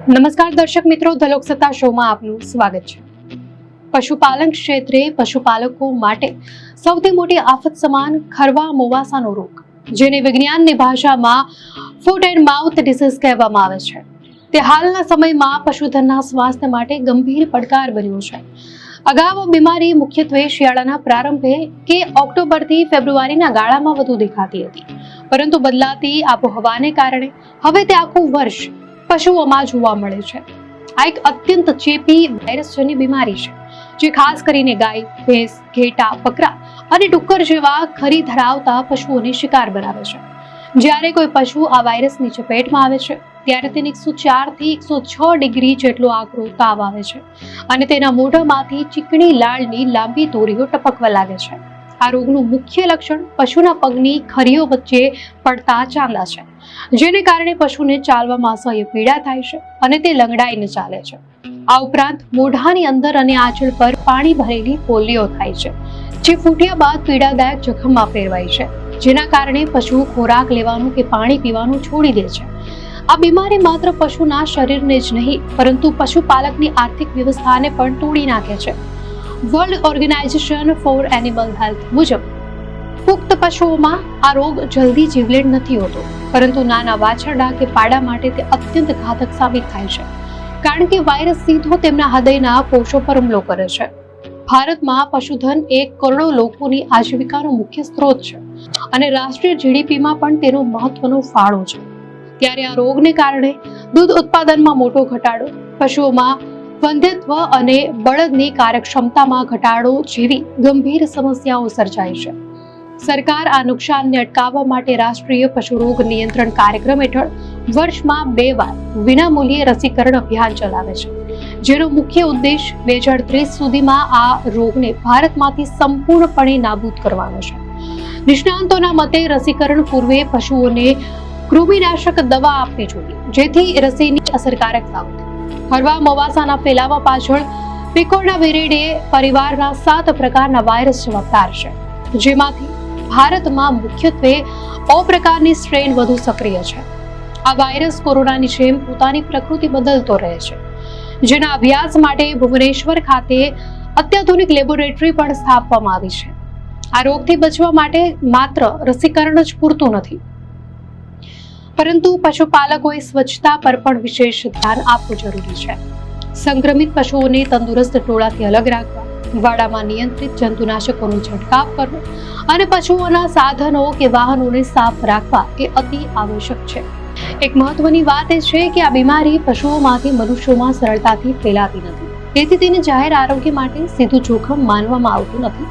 નમસ્કાર દર્શક મિત્રો, ધ લોકસત્તા શોમાં આપનું સ્વાગત છે. પશુપાલન ક્ષેત્રે પશુપાલકો માટે સૌથી મોટી આફત સમાન ખરવા મોવાસાનો રોગ, જેને વિજ્ઞાનની ભાષામાં ફૂટ એન્ડ માઉથ ડિસીઝ કહેવામાં આવે છે, તે હાલના સમયમાં પશુધનના સ્વાસ્થ્ય માટે ગંભીર પડકાર બન્યો છે. અગાઉ બીમારી મુખ્યત્વે શિયાળાના પ્રારંભે કે ઓક્ટોબરથી ફેબ્રુઆરીના ગાળામાં વધુ દેખાતી હતી, પરંતુ બદલાતી આબોહવાને કારણે હવે તે આખું વર્ષ પશુઓમાં જોવા મળે છે. આ એક અત્યંત ચેપી વાયરસજન્ય બીમારી છે, જે ખાસ કરીને ગાય, ભેંસ, ઘેટા, બકરા અને ડુક્કર જેવા ખરી ધરાવતા પશુઓને શિકાર બનાવે છે. જ્યારે કોઈ પશુ આ વાયરસની ચપેટમાં આવે છે, ત્યારે તેને 104 થી 106 ડિગ્રી જેટલો આકરો તાવ આવે છે અને તેના મોઢામાંથી ચીકણી લાળની લાંબી દોરીઓ ટપકવા લાગે છે. આ રોગનું મુખ્ય લક્ષણ પશુના પગની ખરીઓ વચ્ચે પડતા ચાંદા છે, જેને કારણે પશુને ચાલવામાં અસહ્ય પીડા થાય છે અને તે લંગડાઈને ચાલે છે. આ ઉપરાંત મોઢાની અંદર અને આંચળ પર પાણી ભરેલી ફોલ્લીઓ થાય છે, જે ફૂટ્યા બાદ પીડાદાયક જખમમાં ફેરવાય છે, જેના કારણે પશુ ખોરાક લેવાનું કે પાણી પીવાનું છોડી દે છે. આ બીમારી માત્ર પશુના શરીરને જ નહીં, પરંતુ પશુપાલકની આર્થિક વ્યવસ્થાને પણ તોડી નાખે છે. World organisation for animal health મુજબ પુખ્ત પશુઓમાં આ રોગ જલ્દી જીવલેણ નથી હોતો, પરંતુ નાના વાછરડા કે પાડા માટે તે અત્યંત ઘાતક સાબિત થાય છે, કારણ કે વાયરસ સીધો તેમના હૃદયના કોષો પર હુમલો કરે છે. ભારતમાં પશુધન 1 કરોડ લોકોની આજીવિકાનો મુખ્ય સ્ત્રોત છે અને રાષ્ટ્રીય જીડીપીમાં પણ તેનો મહત્વનો ફાળો છે. ત્યારે આ રોગને કારણે દૂધ ઉત્પાદનમાં મોટો ઘટાડો, પશુઓમાં વંધ્યત્વ અને બળદની કાર્યક્ષમતામાં ઘટાડો જેવી ગંભીર સમસ્યાઓ સર્જાય છે. સરકાર આ નુકસાનને અટકાવવા માટે રાષ્ટ્રીય પશુ રોગ નિયંત્રણ કાર્યક્રમ હેઠળ વર્ષમાં 2 વાર વિનામૂલ્યે રસીકરણ અભિયાન ચલાવે છે, જેનો મુખ્ય ઉદ્દેશ 2030 સુધીમાં આ રોગને ભારતમાંથી સંપૂર્ણપણે નાબૂદ કરવાનો છે. નિષ્ણાંતોના મતે રસીકરણ પૂર્વે પશુઓને કૃમિનાશક દવા આપવી જોઈએ, જેથી રસીની અસરકારકતા વધે. ખરવા મોવાસાના ફેલાવા પાછળ પિકોર્ના વિરિડે પરિવારના 7 પ્રકારના વાયરસ જવાબદાર છે, જેમાંથી ભારતમાં મુખ્યત્વે O પ્રકારની સ્ટ્રેન વધુ સક્રિય છે. આ વાયરસ કોરોનાની જેમ પોતાની પ્રકૃતિ બદલતો રહે છે, જેના અભ્યાસ માટે ભુવનેશ્વર ખાતે અત્યાધુનિક લેબોરેટરી પણ સ્થાપવામાં આવી છે. આ રોગથી બચવા માટે માત્ર રસીકરણ જ પૂરતું નથી, પરંતુ પશુપાલકોએ સ્વચ્છતા પર પણ વિશેષ ધ્યાન આપવું જરૂરી છે. સંક્રમિત પશુઓને તંદુરસ્ત ટોળાથી અલગ રાખવા, વાડામાં નિયંત્રિત જંતુનાશકોનો છંટકાવ કરવો અને પશુઓના સાધનો કે વાહનોને સાફ રાખવા એ અતિ આવશ્યક છે. એક મહત્વની વાત એ છે કે આ બીમારી પશુઓમાંથી મનુષ્યોમાં સરળતાથી ફેલાતી નથી, તેથી તેને જાહેર આરોગ્ય માટે સીધું જોખમ માનવામાં આવતું નથી.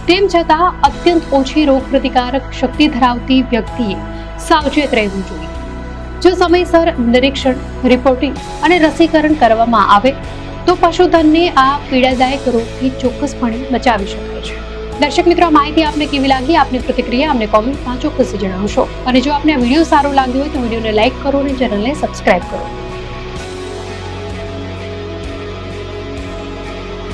તેમ છતાં અત્યંત ઓછી રોગપ્રતિકારક શક્તિ ધરાવતી વ્યક્તિએ સાવચેત રહેવું જોઈએ. જો સમયસર નિરીક્ષણ, રિપોર્ટિંગ અને રસીકરણ કરવામાં આવે તો પશુધનને આ પીડાદાયક રોગથી ચોક્કસપણે બચાવી શકાય છે. દર્શક મિત્રો, આ માહિતી આપને કેવી લાગી? આપની પ્રતિક્રિયા અમને કોમેન્ટમાં ચોક્કસ જણાવશો. અને જો આપને આ વિડીયો સારો લાગ્યો હોય તો વિડીયોને લાઇક કરો અને ચેનલને સબસ્ક્રાઇબ કરો.